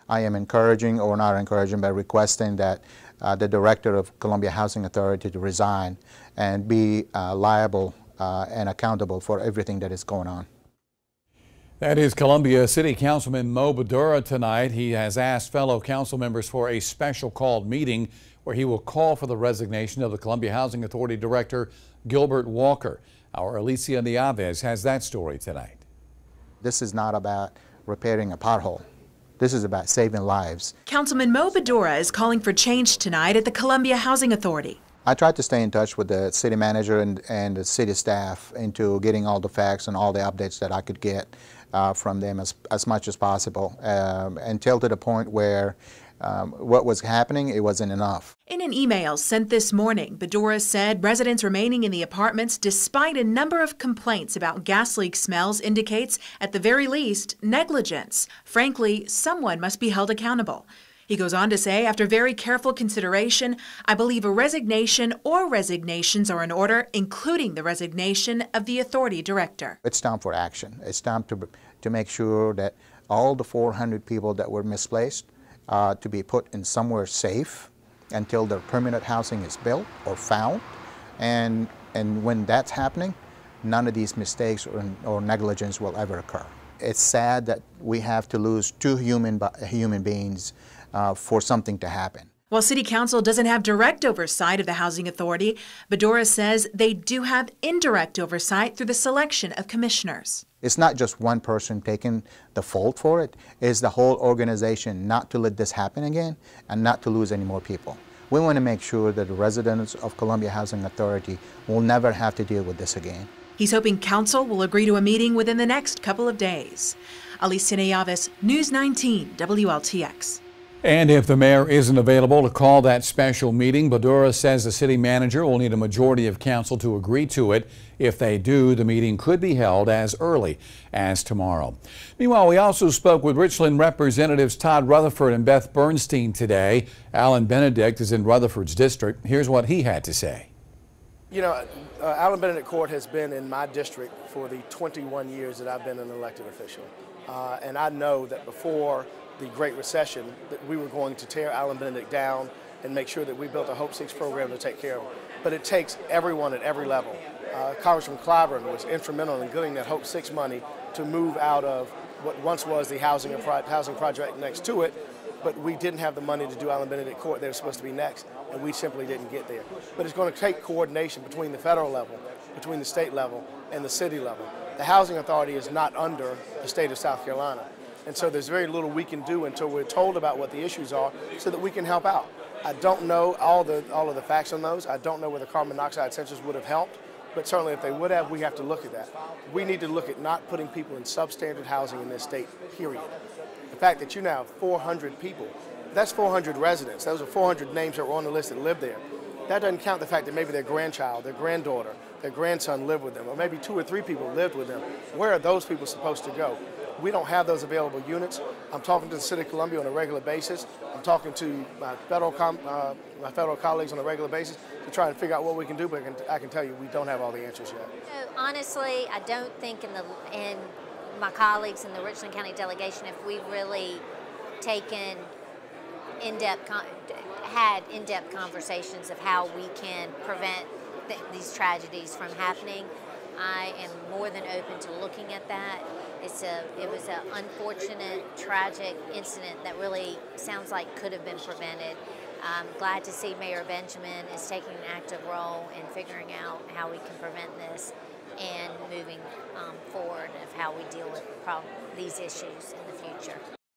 I am encouraging, or not encouraging, but requesting that the director of Columbia Housing Authority to resign and be liable and accountable for everything that is going on. That is Columbia City Councilman Moe Baddourah tonight. He has asked fellow council members for a special called meeting where he will call for the resignation of the Columbia Housing Authority Director Gilbert Walker. Our Alicia Nieves has that story tonight. This is not about repairing a pothole. This is about saving lives. Councilman Moe Baddourah is calling for change tonight at the Columbia Housing Authority. I tried to stay in touch with the city manager and the city staff into getting all the facts and all the updates that I could get from them as much as possible, until to the point where what was happening, it wasn't enough. In an email sent this morning, Baddourah said residents remaining in the apartments despite a number of complaints about gas leak smells indicates, at the very least, negligence. Frankly, someone must be held accountable. He goes on to say, after very careful consideration, I believe a resignation or resignations are in order, including the resignation of the authority director. It's time for action. It's time to make sure that all the 400 people that were misplaced to be put in somewhere safe until their permanent housing is built or found. And when that's happening, none of these mistakes or negligence will ever occur. It's sad that we have to lose two human beings for something to happen. While City Council doesn't have direct oversight of the Housing Authority, Baddourah says they do have indirect oversight through the selection of commissioners. It's not just one person taking the fault for it. It's the whole organization not to let this happen again and not to lose any more people. We want to make sure that the residents of Columbia Housing Authority will never have to deal with this again. He's hoping Council will agree to a meeting within the next couple of days. Alicia Nieves, News 19, WLTX. And if the mayor isn't available to call that special meeting, Baddourah says the city manager will need a majority of council to agree to it. If they do, the meeting could be held as early as tomorrow. Meanwhile, we also spoke with Richland Representatives Todd Rutherford and Beth Bernstein today. Alan Benedict is in Rutherford's district. Here's what he had to say. You know, Alan Benedict Court has been in my district for the 21 years that I've been an elected official. And I know that before the Great Recession that we were going to tear Alan Benedict down and make sure that we built a Hope 6 program to take care of them. But it takes everyone at every level. Congressman Clyburn was instrumental in getting that Hope 6 money to move out of what once was the housing project next to it, but we didn't have the money to do Alan Benedict Court. They were supposed to be next, and we simply didn't get there. But it's going to take coordination between the federal level, between the state level, and the city level. The Housing Authority is not under the state of South Carolina. And so there's very little we can do until we're told about what the issues are so that we can help out. I don't know all of the facts on those. I don't know whether carbon monoxide sensors would have helped, but certainly if they would have, we have to look at that. We need to look at not putting people in substandard housing in this state, period. The fact that you now have 400 people, that's 400 residents. Those are 400 names that were on the list that live there. That doesn't count the fact that maybe their grandchild, their granddaughter, their grandson lived with them, or maybe 2 or 3 people lived with them. Where are those people supposed to go? We don't have those available units. I'm talking to the City of Columbia on a regular basis. I'm talking to my federal colleagues on a regular basis to try and figure out what we can do, but I can tell you we don't have all the answers yet. So honestly, I don't think in my colleagues in the Richland County delegation, if we've really taken had in-depth conversations of how we can prevent these tragedies from happening. I am more than open to looking at that. It was an unfortunate, tragic incident that really sounds like could have been prevented. I'm glad to see Mayor Benjamin is taking an active role in figuring out how we can prevent this and moving forward of how we deal with these issues in the future.